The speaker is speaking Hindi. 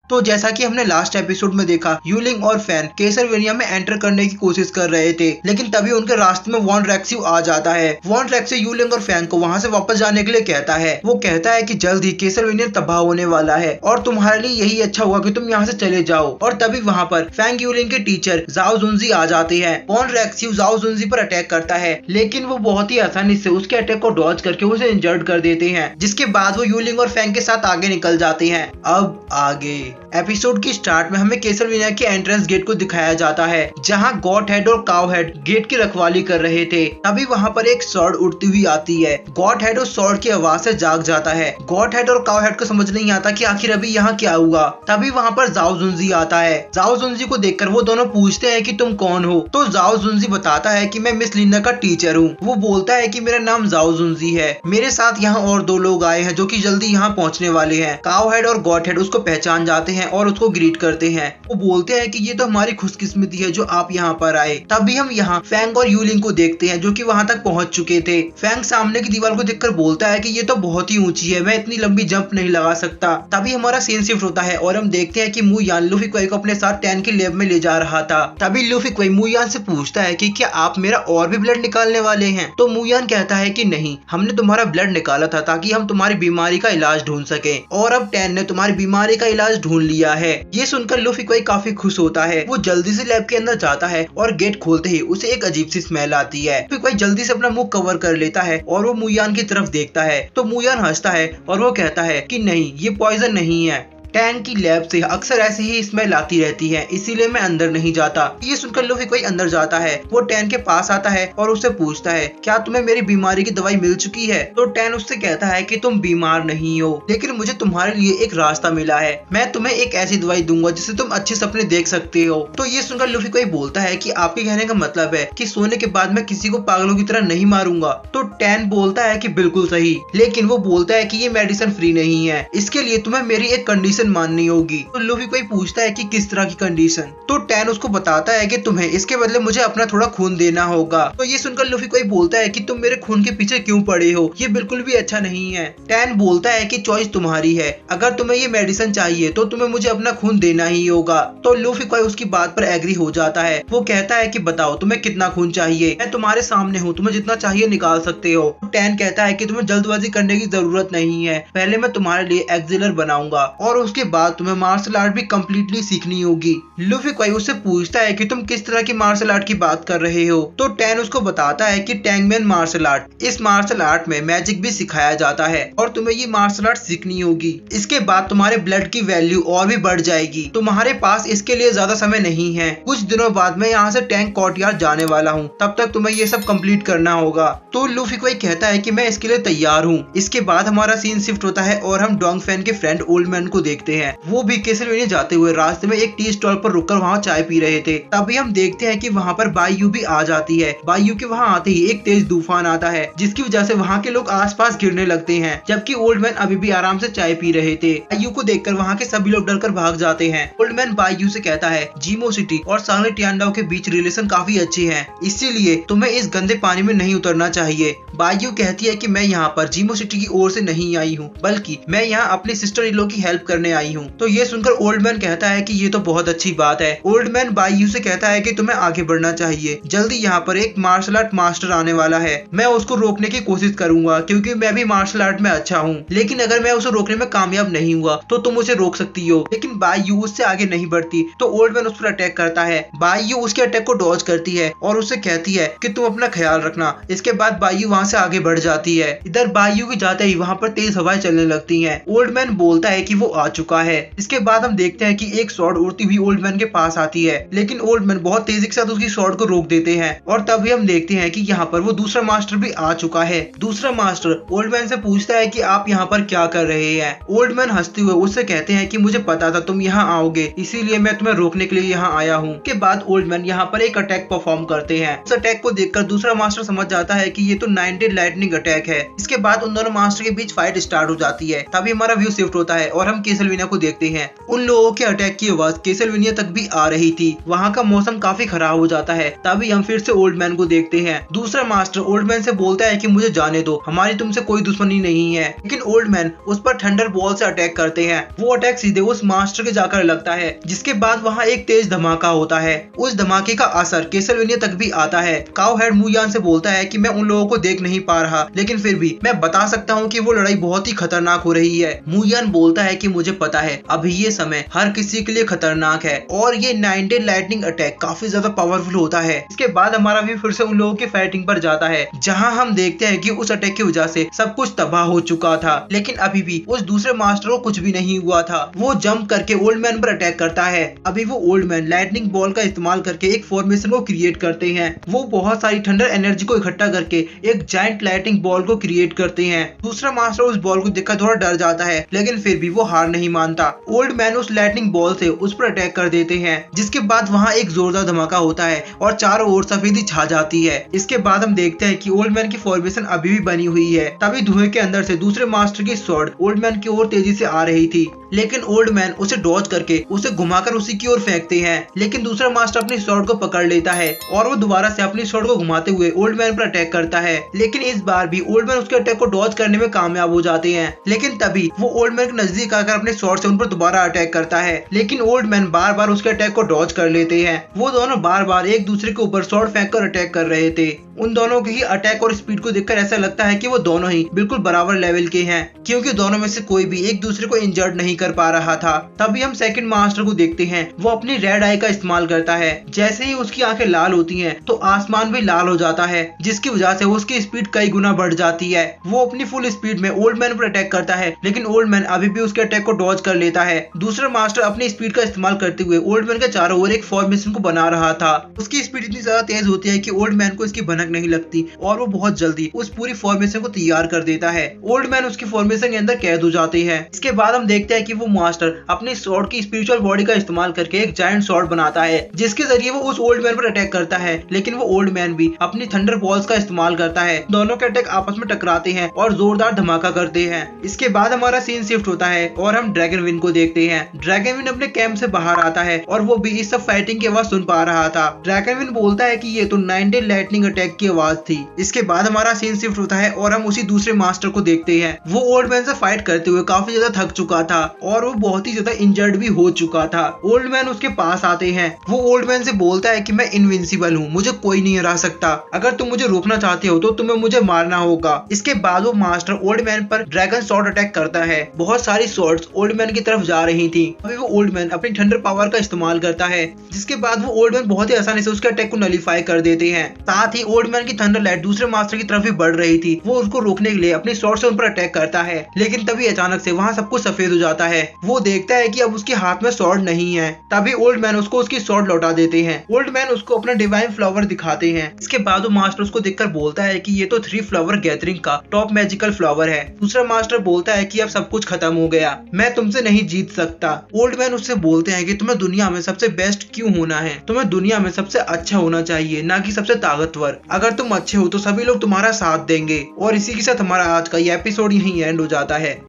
तो जैसा कि हमने लास्ट एपिसोड में देखा, यूलिंग और फैन केसरवेनिया में एंटर करने की कोशिश कर रहे थे, लेकिन तभी उनके रास्ते में वॉन रेक्सिव आ जाता है। वॉन रेक्सिव यूलिंग और फैन को वहां से वापस जाने के लिए कहता है। वो कहता है कि जल्द ही केसरवेनिया तबाह होने वाला है और तुम्हारे लिए यही अच्छा होगा कि तुम यहाँ से चले जाओ। और तभी वहाँ पर फैंग यूलिंग के टीचर जाओ जुनजी आ जाते हैं। वॉन रेक्सिव जाओ जुनजी पर अटैक करता है, लेकिन वो बहुत ही आसानी से उसके अटैक को डॉज करके उसे इंजर्ड कर देते हैं, जिसके बाद वो यूलिंग और फैंग के साथ आगे निकल जाते हैं। अब आगे एपिसोड की स्टार्ट में हमें केसरवेनिया के एंट्रेंस गेट को दिखाया जाता है, जहाँ गॉड हेड और काउ हेड गेट की रखवाली कर रहे थे। तभी वहाँ पर एक स्वॉर्ड उड़ती हुई आती है। गॉड हेड उस स्वॉर्ड की आवाज से जाग जाता है। गॉड हेड और काउ हेड को समझ नहीं आता कि आखिर अभी यहाँ क्या हुआ। तभी वहाँ पर जाओ जुनजी आता है। जाओ जुनजी को देखकर वो दोनों पूछते हैं कि तुम कौन हो। तो जाओ जुनजी बताता है कि मैं मिस लिना का टीचर हूँ। वो बोलता है कि मेरा नाम जाओ जुनजी है, मेरे साथ यहाँ और 2 लोग आए हैं जो कि जल्दी यहाँ पहुँचने वाले हैं। काउ हेड और गॉड हेड उसको पहचान जाते हैं और उसको ग्रीट करते हैं। वो बोलते हैं कि ये तो हमारी खुशकिस्मती है जो आप यहाँ पर आए। तभी हम यहाँ फैंग और यूलिंग को देखते हैं जो कि वहाँ तक पहुँच चुके थे। फैंग सामने की दीवार को देखकर बोलता है कि ये तो बहुत ही ऊंची है, मैं इतनी लंबी जंप नहीं लगा सकता। तभी हमारा सीन शिफ्ट होता है और हम देखते हैं कि मू यान लूफी क्वेई को अपने साथ टैन की लैब में ले जा रहा था। तभी लूफी क्वेई मू यान से पूछता है कि क्या आप मेरा और भी ब्लड निकालने वाले हैं। तो मू यान कहता है कि नहीं, हमने तुम्हारा ब्लड निकाला था ताकि हम तुम्हारी बीमारी का इलाज ढूंढ सके, और अब टैन ने तुम्हारी बीमारी का इलाज ढूंढ लिया है। ये सुनकर लूफी क्वेई काफी खुश होता है। वो जल्दी से लैब के अंदर जाता है और गेट खोलते ही उसे एक अजीब सी स्मेल आती है। लूफी क्वेई जल्दी से अपना मुंह कवर कर लेता है और वो मू यान की तरफ देखता है। तो मू यान हंसता है और वो कहता है कि नहीं, ये पॉइजन नहीं है। टैन की लैब से अक्सर ऐसी ही स्मेल आती रहती है, इसीलिए मैं अंदर नहीं जाता। ये सुनकर लूफी कोई अंदर जाता है। वो टैन के पास आता है और उससे पूछता है क्या तुम्हें मेरी बीमारी की दवाई मिल चुकी है। तो टैन उससे कहता है कि तुम बीमार नहीं हो, लेकिन मुझे तुम्हारे लिए एक रास्ता मिला है। मैं तुम्हें एक ऐसी दवाई दूंगा जिससे तुम अच्छे सपने देख सकते हो। तो ये सुनकर लूफी कोई बोलता है कि आपके कहने का मतलब है कि सोने के बाद मैं किसी को पागलों की तरह नहीं मारूंगा। तो टैन बोलता है कि बिल्कुल सही, लेकिन वो बोलता है कि ये मेडिसिन फ्री नहीं है, इसके लिए तुम्हें मेरी एक कंडीशन माननी होगी। तो लूफी कोई पूछता है कि किस तरह की कंडीशन। तो टैन उसको बताता है कि तुम्हें इसके बदले मुझे अपना थोड़ा खून देना होगा। तो ये सुनकर लूफी कोई बोलता है कि तुम मेरे खून के पीछे क्यों पड़े हो, ये बिल्कुल भी अच्छा नहीं है। टैन बोलता है कि चॉइस तुम्हारी है, अगर तुम्हें ये मेडिसिन चाहिए तो तुम्हें मुझे अपना खून देना ही होगा। तो लूफी कोई उसकी बात पर एग्री हो जाता है। वो कहता है कि बताओ तुम्हें कितना खून चाहिए, मैं तुम्हारे सामने हूँ, तुम्हें जितना चाहिए निकाल सकते हो। टैन कहता है कि तुम्हें जल्दबाजी करने की जरूरत नहीं है, पहले मैं तुम्हारे लिए एक्सिलर बनाऊंगा और उसके बाद तुम्हें मार्शल आर्ट भी कम्प्लीटली सीखनी होगी। लूफी कोई उससे पूछता है कि तुम किस तरह की मार्शल आर्ट की बात कर रहे हो। तो टैन उसको बताता है कि टैंगमैन मार्शल आर्ट, इस मार्शल आर्ट में मैजिक भी सिखाया जाता है और तुम्हें ये मार्शल आर्ट सीखनी होगी। इसके बाद तुम्हारे ब्लड की वैल्यू और भी बढ़ जाएगी। तुम्हारे पास इसके लिए ज्यादा समय नहीं है, कुछ दिनों बाद मैं यहाँ से टैंक कोर्टयार्ड जाने वाला हूँ, तब तक तुम्हें ये सब कंप्लीट करना होगा। तो लूफी कोई कहता है कि मैं इसके लिए तैयार हूँ। इसके बाद हमारा सीन शिफ्ट होता है और हम डोंग फैन के फ्रेंड ओल्ड मैन को देखते हैं। वो भी केसरवेनिया जाते हुए रास्ते में एक टी स्टॉल पर रुककर वहाँ चाय पी रहे थे। तभी हम देखते हैं कि वहाँ पर बायू भी आ जाती है। बायू के वहाँ आते ही एक तेज तूफान आता है, जिसकी वजह से वहाँ के लोग आसपास गिरने लगते हैं, जबकि ओल्ड मैन अभी भी आराम से चाय पी रहे थे। बायू को देखकर वहाँ के सभी लोग डरकर भाग जाते हैं। ओल्ड मैन बायू से कहता है जीमो सिटी और सांगली टियांडाओ के बीच रिलेशन काफी अच्छे हैं, इसीलिए तुम्हें इस गंदे पानी में नहीं उतरना चाहिए। बायू कहती है कि मैं यहाँ पर जीमो सिटी की ओर से नहीं आई हूँ, बल्कि मैं यहाँ अपनी सिस्टर इन लॉ की हेल्प करने आई हूँ। तो ये सुनकर ओल्ड मैन कहता है कि ये तो बहुत अच्छी बात है। ओल्ड मैन बायू से कहता है कि तुम्हें आगे बढ़ना चाहिए, जल्दी यहाँ पर एक मार्शल आर्ट मास्टर आने वाला है, मैं उसको रोकने की कोशिश करूंगा क्योंकि मैं भी मार्शल आर्ट में अच्छा हूँ, लेकिन अगर मैं उसे रोकने में कामयाब नहीं हुआ तो तुम उसे रोक सकती हो। लेकिन बायू उससे आगे नहीं बढ़ती, तो ओल्ड मैन उस पर अटैक करता है। बायू उसके अटैक को डॉज करती है और उससे कहती है कि तुम अपना ख्याल रखना। इसके बाद बायू वहाँ से आगे बढ़ जाती है। इधर बायू के जाते ही वहाँ पर तेज हवाएं चलने लगती हैं। ओल्ड मैन बोलता है कि वो आ चुका है। इसके बाद हम देखते हैं कि एक स्वॉर्ड उड़ती हुई ओल्ड मैन के पास आती है, लेकिन ओल्ड मैन बहुत तेजी के साथ उसकी स्वॉर्ड को रोक देते हैं। और तभी हम देखते हैं कि यहाँ पर वो दूसरा मास्टर भी आ चुका है। दूसरा मास्टर ओल्ड मैन से पूछता है कि आप यहाँ पर क्या कर रहे हैं। ओल्ड मैन हंसते हुए उससे कहते हैं कि मुझे पता था तुम यहाँ आओगे, इसीलिए मैं तुम्हें रोकने के लिए यहाँ आया हूँ। के बाद ओल्ड मैन यहाँ पर एक अटैक परफॉर्म करते हैं। उस अटैक को देखकर दूसरा मास्टर समझ जाता है कि ये तो 90 लाइटनिंग अटैक है। इसके बाद उन दोनों मास्टर के बीच फाइट स्टार्ट हो जाती है। तभी हमारा व्यू शिफ्ट होता है और हम केसरवेनिया कैसलवेनिया को देखते हैं। उन लोगों के अटैक की आवाज कैसलवेनिया तक भी आ रही थी। वहाँ का मौसम काफी खराब हो जाता है। तभी हम फिर से ओल्ड मैन को देखते हैं। दूसरा मास्टर ओल्ड मैन से बोलता है कि मुझे जाने दो, हमारी तुमसे कोई दुश्मनी नहीं है। लेकिन ओल्ड मैन उस पर थंडर बॉल से अटैक करते हैं। वो अटैक सीधे उस मास्टर के जाकर लगता है, जिसके बाद वहाँ एक तेज धमाका होता है। उस धमाके का असर कैसलवेनिया तक भी आता है। काउहेड मुयान से बोलता है कि मैं उन लोगों को देख नहीं पा रहा, लेकिन फिर भी मैं बता सकता हूँ कि वो लड़ाई बहुत ही खतरनाक हो रही है। मुयान बोलता है कि मुझे पता है अभी ये समय हर किसी के लिए खतरनाक है और ये 9 डे लाइटनिंग अटैक काफी ज्यादा पावरफुल होता है। इसके बाद हमारा भी फिर से उन लोगों की फाइटिंग पर जाता है, जहाँ हम देखते हैं कि उस अटैक की वजह से सब कुछ तबाह हो चुका था, लेकिन अभी भी उस दूसरे मास्टर को कुछ भी नहीं हुआ था। वो जंप करके ओल्ड मैन पर अटैक करता है। अभी वो ओल्ड मैन लाइटनिंग बॉल का इस्तेमाल करके एक फॉर्मेशन को क्रिएट करते हैं। वो बहुत सारी थंडर एनर्जी को इकट्ठा करके एक जायंट लाइटनिंग बॉल को क्रिएट करते हैं। दूसरा मास्टर उस बॉल को देखकर थोड़ा डर जाता है, लेकिन फिर भी वो हार नहीं मानता। ओल्ड मैन उस लाइटनिंग बॉल से उस पर अटैक कर देते हैं, जिसके बाद वहाँ एक जोरदार धमाका होता है और चारों ओर सफेदी छा जाती है। इसके बाद हम देखते हैं कि ओल्ड मैन की फॉर्मेशन अभी भी बनी हुई है। तभी धुएं के अंदर से दूसरे मास्टर की स्वॉर्ड ओल्ड मैन की ओर तेजी से आ रही थी, लेकिन ओल्ड मैन उसे डॉज करके उसे घुमाकर उसी की ओर फेंकते हैं। लेकिन दूसरा मास्टर अपनी स्वॉर्ड को पकड़ लेता है और वो दोबारा से अपनी स्वॉर्ड को घुमाते हुए ओल्ड मैन पर अटैक करता है। लेकिन इस बार भी ओल्ड मैन उसके अटैक को डॉज करने में कामयाब हो जाते हैं। लेकिन तभी वो ओल्ड मैन के नजदीक आकर अपने स्वॉर्ड से उन पर दोबारा अटैक करता है, लेकिन ओल्ड मैन बार बार उसके अटैक को डॉज कर लेते हैं। वो दोनों बार बार एक दूसरे के ऊपर स्वॉर्ड फेंक कर अटैक कर रहे थे। उन दोनों की अटैक और स्पीड को देखकर ऐसा लगता है कि वो दोनों ही बिल्कुल बराबर लेवल के हैं, क्योंकि दोनों में से कोई भी एक दूसरे को इंजर्ड नहीं कर पा रहा था। तभी हम सेकंड मास्टर को देखते हैं। वो अपनी रेड आई का इस्तेमाल करता है। जैसे ही उसकी आंखें लाल होती हैं, तो आसमान भी लाल हो जाता है, जिसकी वजह से उसकी स्पीड कई गुना बढ़ जाती है। वो अपनी फुल स्पीड में ओल्ड मैन पर अटैक करता है, लेकिन ओल्ड मैन अभी भी उसके अटैक को डॉज कर लेता है। दूसरा मास्टर अपनी स्पीड का इस्तेमाल करते हुए ओल्ड मैन के चारों ओर एक फॉर्मेशन को बना रहा था। उसकी स्पीड इतनी ज्यादा तेज होती है कि ओल्ड मैन को इसकी भनक नहीं लगती और वो बहुत जल्दी उस पूरी फॉर्मेशन को तैयार कर देता है। ओल्ड मैन उसकी फॉर्मेशन के अंदर कैद हो जाते हैं। इसके बाद हम देखते हैं कि वो मास्टर अपनी स्वॉर्ड की स्पिरिचुअल बॉडी का इस्तेमाल करके एक जायंट स्वॉर्ड बनाता है, जिसके जरिए वो उस ओल्ड मैन पर अटैक करता है। लेकिन वो ओल्ड मैन भी अपनी थंडर बॉल्स का इस्तेमाल करता है। दोनों के अटैक आपस में टकराते हैं और जोरदार धमाका करते हैं। इसके बाद हमारा सीन शिफ्ट होता है और हम ड्रैगन विन को देखते हैं। ड्रैगन विन अपने कैंप से बाहर आता है और वो भी इस सब फाइटिंग की आवाज सुन पा रहा था। ड्रैगन विन बोलता है कि ये तो 9 डे लाइटनिंग अटैक की आवाज थी। इसके बाद हमारा सीन शिफ्ट होता है और हम उसी दूसरे मास्टर को देखते हैं। वो ओल्ड मैन से फाइट करते हुए काफी ज्यादा थक चुका था और वो बहुत ही ज्यादा इंजर्ड भी हो चुका था। ओल्ड मैन उसके पास आते हैं। वो ओल्ड मैन से बोलता है कि मैं इनविंसिबल हूँ, मुझे कोई नहीं हरा सकता। अगर तुम मुझे रोकना चाहते हो तो तुम्हें मुझे मारना होगा। इसके बाद वो मास्टर ओल्ड मैन पर ड्रैगन स्वॉर्ड अटैक करता है। बहुत सारी स्वॉर्ड्स ओल्ड मैन की तरफ जा रही थी। अभी वो ओल्ड मैन अपनी थंडर पावर का इस्तेमाल करता है, जिसके बाद वो ओल्ड मैन बहुत ही आसानी से उसके अटैक को नलीफाई कर देते हैं। साथ ही ओल्ड मैन की थंडर लाइट दूसरे मास्टर की तरफ भी बढ़ रही थी। वो उसको रोकने के लिए अपनी स्वॉर्ड से उन पर अटैक करता है, लेकिन तभी अचानक से वहाँ सब कुछ सफेद हो जाता है। वो देखता है कि अब उसके हाथ में स्वॉर्ड नहीं है। तभी ओल्ड मैन उसको उसकी स्वॉर्ड लौटा देते हैं। ओल्ड मैन उसको अपना डिवाइन फ्लावर दिखाते हैं। इसके बाद वो मास्टर उसको देखकर बोलता है कि ये तो 3 फ्लावर गैदरिंग का टॉप मैजिकल फ्लावर है। दूसरा मास्टर बोलता है कि अब सब कुछ खत्म हो गया, मैं तुमसे नहीं जीत सकता। ओल्ड मैन उससे बोलते हैं कि तुम्हें दुनिया में सबसे बेस्ट क्यों होना है, तुम्हें दुनिया में सबसे अच्छा होना चाहिए, ना कि सबसे ताकतवर। अगर तुम अच्छे हो तो सभी लोग तुम्हारा साथ देंगे। और इसी के साथ हमारा आज का ये एपिसोड यहीं एंड हो जाता है।